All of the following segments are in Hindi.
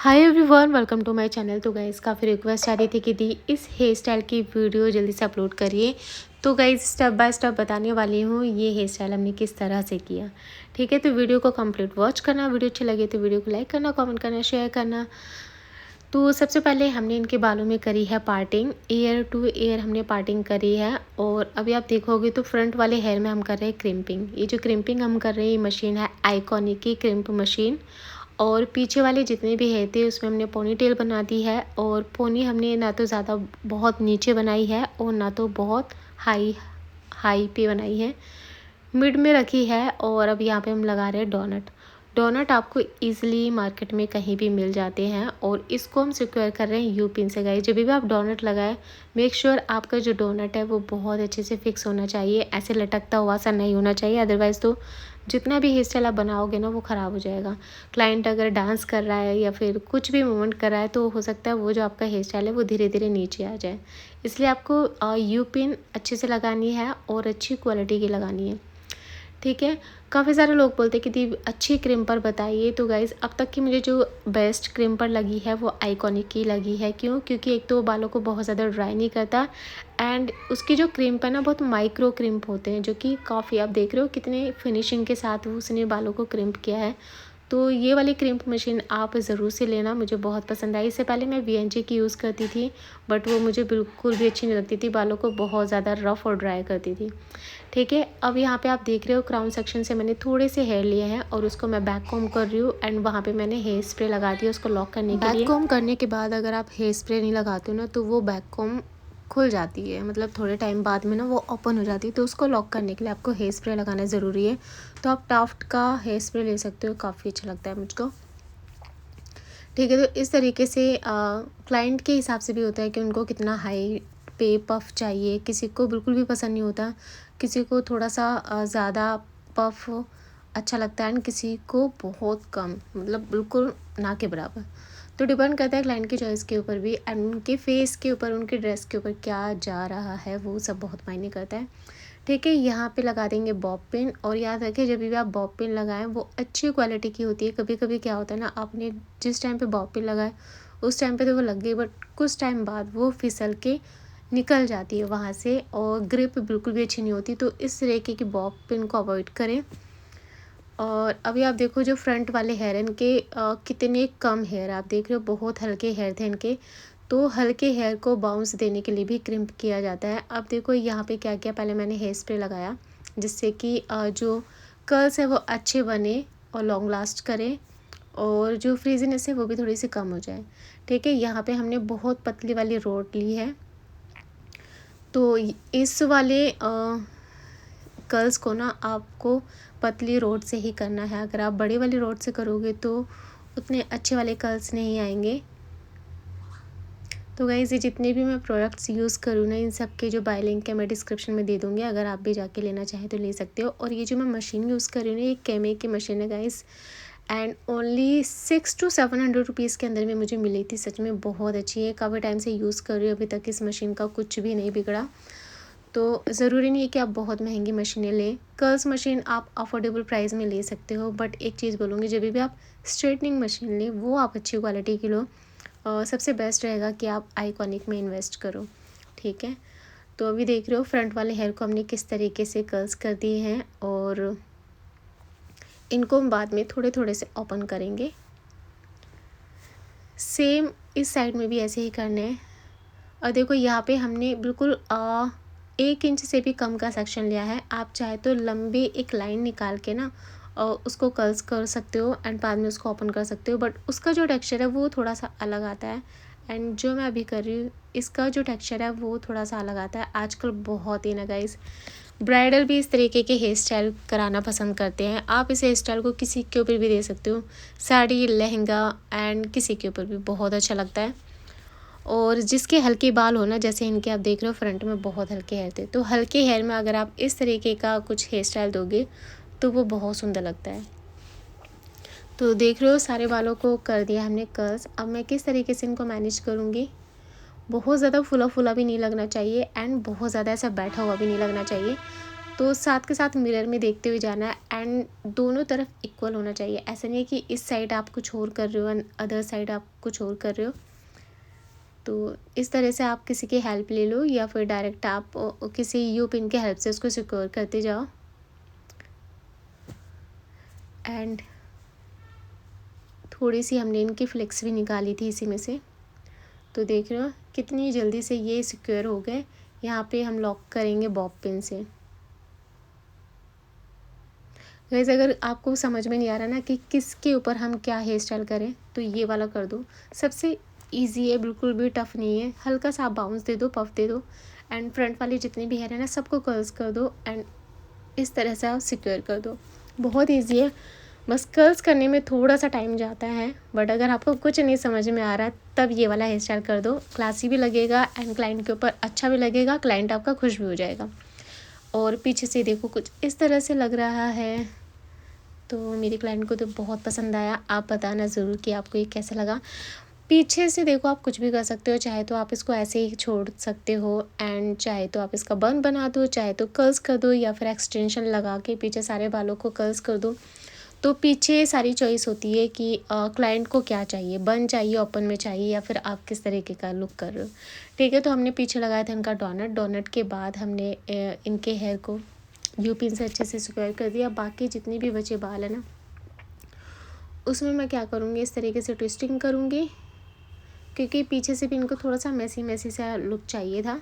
Hi everyone, welcome to my channel. तो गाइज़ काफ़ी रिक्वेस्ट आ रही थी कि दी इस हेयर स्टाइल की वीडियो जल्दी से अपलोड करिए। तो गाइज़ स्टेप बाय स्टेप बताने वाली हूँ ये हेयर स्टाइल हमने किस तरह से किया। ठीक है, तो वीडियो को कंप्लीट वॉच करना। वीडियो अच्छी लगे तो वीडियो को लाइक करना, कमेंट करना, शेयर करना। तो सबसे पहले हमने इनके बालों में करी है पार्टिंग, ईयर टू ईयर हमने पार्टिंग करी है। और अभी आप देखोगे तो फ्रंट वाले हेयर में हम कर रहे हैं क्रिम्पिंग। ये जो क्रिम्पिंग हम कर रहे हैं ये मशीन है आइकॉनिक की क्रिम्प मशीन। और पीछे वाले जितने भी हेयर थे उसमें हमने पोनी टेल बना दी है। और पोनी हमने ना तो ज़्यादा बहुत नीचे बनाई है और ना तो बहुत हाई हाई पे बनाई है, मिड में रखी है। और अब यहाँ पे हम लगा रहे हैं डोनट। डोनट आपको इजीली मार्केट में कहीं भी मिल जाते हैं और इसको हम सिक्योर कर रहे हैं यू पिन से। गाइस जब भी आप डोनट लगाए मेक श्योर आपका जो डोनट है वो बहुत अच्छे से फिक्स होना चाहिए, ऐसे लटकता हुआ सा नहीं होना चाहिए। अदरवाइज़ तो जितना भी हेयर स्टाइल आप बनाओगे ना वो ख़राब हो जाएगा। क्लाइंट अगर डांस कर रहा है या फिर कुछ भी मूवमेंट कर रहा है तो हो सकता है वो जो आपका हेयर स्टाइल है वो धीरे धीरे नीचे आ जाए। इसलिए आपको यू पिन अच्छे से लगानी है और अच्छी क्वालिटी की लगानी है। ठीक है, काफ़ी सारे लोग बोलते हैं कि दी अच्छी क्रिम्पर बताइए। तो गाइज़ अब तक की मुझे जो बेस्ट क्रिम्पर लगी है वो आइकॉनिक की लगी है। क्यों? क्योंकि एक तो बालों को बहुत ज़्यादा ड्राई नहीं करता एंड उसकी जो क्रिम्प है ना बहुत माइक्रो क्रिम्प होते हैं, जो कि काफ़ी आप देख रहे हो कितने फिनिशिंग के साथ उसने बालों को क्रिम्प किया है। तो ये वाली क्रिम्प मशीन आप ज़रूर से लेना, मुझे बहुत पसंद आई। इससे पहले मैं वीएनजी की यूज़ करती थी बट वो मुझे बिल्कुल भी अच्छी नहीं लगती थी, बालों को बहुत ज़्यादा रफ़ और ड्राई करती थी। ठीक है, अब यहाँ पे आप देख रहे हो क्राउन सेक्शन से मैंने थोड़े से हेयर लिए हैं और उसको मैं बैक कॉम्ब कर रही हूँ एंड वहाँ पे मैंने हेयर स्प्रे लगा दिया उसको लॉक करने के लिए। बैक कॉम्ब करने के बाद अगर आप हेयर स्प्रे नहीं लगाते हो ना तो वो बैक कॉम्ब खुल जाती है, मतलब थोड़े टाइम बाद में ना वो ओपन हो जाती है। तो उसको लॉक करने के लिए आपको हेयर स्प्रे लगाना ज़रूरी है। तो आप टाफ्ट का हेयर स्प्रे ले सकते हो, काफ़ी अच्छा लगता है मुझको। ठीक है, तो इस तरीके से क्लाइंट के हिसाब से भी होता है कि उनको कितना हाई पे पफ चाहिए। किसी को बिल्कुल भी पसंद नहीं होता, किसी को थोड़ा सा ज़्यादा पफ अच्छा लगता है एंड किसी को बहुत कम, मतलब बिल्कुल ना के बराबर। तो डिपेंड करता है क्लाइंट की चॉइस के ऊपर भी एंड उनके फेस के ऊपर, उनके ड्रेस के ऊपर क्या जा रहा है वो सब बहुत मायने करता है। ठीक है, यहाँ पे लगा देंगे बॉब पिन। और याद रखें जब भी आप बॉब पिन लगाएं वो अच्छी क्वालिटी की होती है। कभी कभी क्या होता है ना, आपने जिस टाइम पे बॉब पिन लगाए उस टाइम पे तो वो लग गई बट कुछ टाइम बाद वो फिसल के निकल जाती है वहाँ से और ग्रिप बिल्कुल भी अच्छी नहीं होती। तो इस तरीके की बॉब पिन को अवॉइड करें। और अभी आप देखो जो फ्रंट वाले हेयर इनके कितने कम हेयर आप देख रहे हो, बहुत हल्के हेयर थे इनके। तो हल्के हेयर को बाउंस देने के लिए भी क्रिम्प किया जाता है। अब देखो यहाँ पे क्या किया, पहले मैंने हेयर स्प्रे लगाया जिससे कि जो कर्ल्स है वो अच्छे बने और लॉन्ग लास्ट करें और जो फ्रीजीनेस है वो भी थोड़ी सी कम हो जाए। ठीक है, यहाँ पे हमने बहुत पतली वाली रोड ली है। तो इस वाले कर्ल्स को ना आपको पतली रोड से ही करना है। अगर आप बड़ी वाली रोड से करोगे तो उतने अच्छे वाले कर्ल्स नहीं आएंगे। तो गाइस ये जितने भी मैं प्रोडक्ट्स यूज़ करूँ ना इन सब के जो बाय लिंक है मैं डिस्क्रिप्शन में दे दूँगी, अगर आप भी जाके लेना चाहें तो ले सकते हो। और ये जो मैं मशीन यूज़ कर रही हूँ ना ये कैमे की मशीन है guys and only 600 to 700 rupees के अंदर में मुझे मिली थी। सच में बहुत अच्छी है, काफ़ी टाइम से यूज़ कर रही हूँ, अभी तक इस मशीन का कुछ भी नहीं बिगड़ा। तो ज़रूरी नहीं है कि आप बहुत महंगी मशीनें लें, कर्ल्स मशीन आप अफोर्डेबल प्राइस में ले सकते हो। बट एक चीज़ बोलूँगी, जब भी आप स्ट्रेटनिंग मशीन लें वो आप अच्छी क्वालिटी की लो। सबसे बेस्ट रहेगा कि आप आइकॉनिक में इन्वेस्ट करो। ठीक है, तो अभी देख रहे हो फ्रंट वाले हेयर को हमने किस तरीके से कर्ल्स कर दिए हैं और इनको हम बाद में थोड़े थोड़े से ओपन करेंगे। सेम इस साइड में भी ऐसे ही करने हैं। और देखो यहाँ पे हमने बिल्कुल 1 इंच से भी कम का सेक्शन लिया है। आप चाहे तो लंबी एक लाइन निकाल के ना उसको कर्ल्स कर सकते हो एंड बाद में उसको ओपन कर सकते हो, बट उसका जो टेक्सचर है वो थोड़ा सा अलग आता है। एंड जो मैं अभी कर रही हूँ इसका जो टेक्सचर है वो थोड़ा सा अलग आता है। आजकल बहुत ही ना गाइस ब्राइडल भी इस तरीके के हेयर स्टाइल कराना पसंद करते हैं। आप इस हेयर स्टाइल को किसी के ऊपर भी दे सकते हो, साड़ी, लहंगा एंड किसी के ऊपर भी बहुत अच्छा लगता है। और जिसके हल्के बाल हो ना, जैसे इनके आप देख रहे हो फ्रंट में बहुत हल्के हेयर थे, तो हल्के हेयर में अगर आप इस तरीके का कुछ हेयर स्टाइल दोगे तो वो बहुत सुंदर लगता है। तो देख रहे हो सारे बालों को कर दिया हमने कर्ल्स। अब मैं किस तरीके से इनको मैनेज करूँगी, बहुत ज़्यादा फुला फुला भी नहीं लगना चाहिए एंड बहुत ज़्यादा ऐसा बैठा हुआ भी नहीं लगना चाहिए। तो साथ के साथ मिरर में देखते हुए जाना है एंड दोनों तरफ इक्वल होना चाहिए। ऐसा नहीं है कि इस साइड आप कुछ और कर रहे हो एंड अदर साइड आप कुछ और कर रहे हो। तो इस तरह से आप किसी की हेल्प ले लो या फिर डायरेक्ट आप किसी यू पिन के हेल्प से उसको सिक्योर करते जाओ। एंड थोड़ी सी हमने इनकी फ्लेक्स भी निकाली थी इसी में से, तो देख रहे हो कितनी जल्दी से ये सिक्योर हो गए। यहाँ पे हम लॉक करेंगे बॉब पिन से। गाइस अगर आपको समझ में नहीं आ रहा ना कि किसके ऊपर हम क्या हेयर स्टाइल करें, तो ये वाला कर दो, सबसे इजी है, बिल्कुल भी टफ नहीं है। हल्का सा आप बाउंस दे दो, पफ दे दो एंड फ्रंट वाली जितनी भी हेयर है ना सबको कर्ल्स कर दो एंड इस तरह से आप सिक्योर कर दो। बहुत ईजी है, बस कर्ल्स करने में थोड़ा सा टाइम जाता है, बट अगर आपको कुछ नहीं समझ में आ रहा तब ये वाला हेयर स्टाइल कर दो। क्लासी भी लगेगा एंड क्लाइंट के ऊपर अच्छा भी लगेगा, क्लाइंट आपका खुश भी हो जाएगा। और पीछे से देखो कुछ इस तरह से लग रहा है, तो मेरे क्लाइंट को तो बहुत पसंद आया। आप बताना ज़रूर कि आपको ये कैसा लगा। पीछे से देखो आप कुछ भी कर सकते हो, चाहे तो आप इसको ऐसे ही छोड़ सकते हो एंड चाहे तो आप इसका बन बना दो, चाहे तो कर्ल्स कर दो या फिर एक्सटेंशन लगा के पीछे सारे बालों को कर्ल्स कर दो। तो पीछे सारी चॉइस होती है कि क्लाइंट को क्या चाहिए, बन चाहिए, ओपन में चाहिए या फिर आप किस तरीके का लुक कर रहे हो। ठीक है, तो हमने पीछे लगाया था इनका डोनट के बाद हमने इनके हेयर को यू पिन से अच्छे से सिक्योर कर दिया। बाकी जितने भी बचे बाल है ना उसमें मैं क्या करूँगी, इस तरीके से ट्विस्टिंग करूँगी, क्योंकि पीछे से भी इनको थोड़ा सा मैसी सा लुक चाहिए था।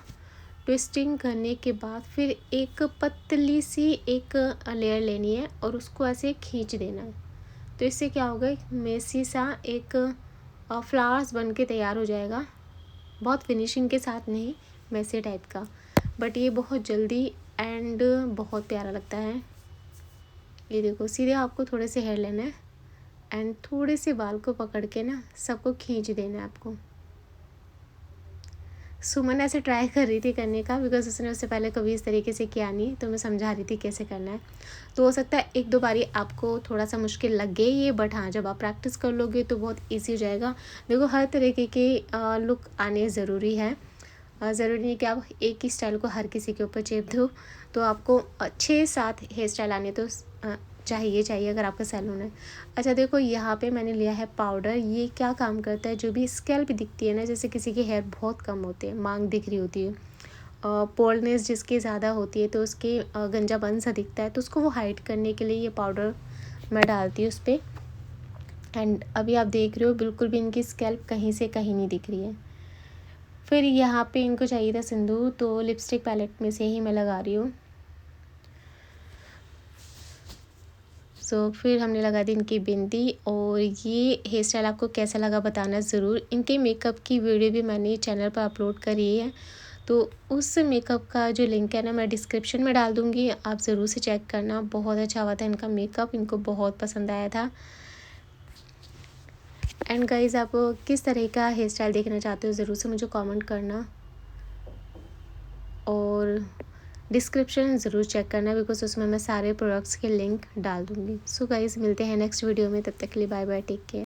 ट्विस्टिंग करने के बाद फिर एक पतली सी एक लेयर लेनी है और उसको ऐसे खींच देना है। तो इससे क्या होगा, मेसी सा एक फ्लावर्स बन के तैयार हो जाएगा। बहुत फिनिशिंग के साथ नहीं, मैसी टाइप का, बट ये बहुत जल्दी एंड बहुत प्यारा लगता है। ये देखो सीधे आपको थोड़े से हेयर लेना है एंड थोड़े से बाल को पकड़ के ना सबको खींच देना है आपको। सुमन ऐसे ट्राई कर रही थी करने का, बिकॉज उसने उससे पहले कभी इस तरीके से किया नहीं, तो मैं समझा रही थी कैसे करना है। तो हो सकता है एक दो बारी आपको थोड़ा सा मुश्किल लगे ये, बट हाँ जब आप प्रैक्टिस कर लोगे तो बहुत ईजी हो जाएगा। देखो हर तरीके के लुक आने ज़रूरी है, ज़रूरी नहीं कि आप एक ही स्टाइल को हर किसी के ऊपर चेप दो। तो आपको 6-7 हेयर स्टाइल आने तो चाहिए अगर आपका सैलून है। अच्छा देखो यहाँ पे मैंने लिया है पाउडर। ये क्या काम करता है, जो भी स्कैल्प दिखती है ना, जैसे किसी के हेयर बहुत कम होते हैं, मांग दिख रही होती है, पोलनेस जिसकी ज़्यादा होती है, तो उसके गंजापन सा दिखता है, तो उसको वो हाइड करने के लिए ये पाउडर मैं डालती हूँ उस पर। एंड अभी आप देख रहे हो बिल्कुल भी इनकी स्कैल्प कहीं से कहीं नहीं दिख रही है। फिर यहाँ पे इनको चाहिए था सिंदूर, तो लिपस्टिक पैलेट में से ही मैं लगा रही हूँ। फिर हमने लगा दी इनकी बिंदी। और ये हेयर स्टाइल आपको कैसा लगा बताना ज़रूर। इनके मेकअप की वीडियो भी मैंने चैनल पर अपलोड करी है, तो उस मेकअप का जो लिंक है ना मैं डिस्क्रिप्शन में डाल दूँगी, आप ज़रूर से चेक करना। बहुत अच्छा हुआ था इनका मेकअप, इनको बहुत पसंद आया था। एंड गाइज़ आप किस तरह का हेयर स्टाइल देखना चाहते हो ज़रूर से मुझे कमेंट करना और डिस्क्रिप्शन ज़रूर चेक करना, बिकॉज उसमें मैं सारे प्रोडक्ट्स के लिंक डाल दूँगी। सो गाइज़ मिलते हैं नेक्स्ट वीडियो में, तब तक के लिए बाय बाय, टेक केयर।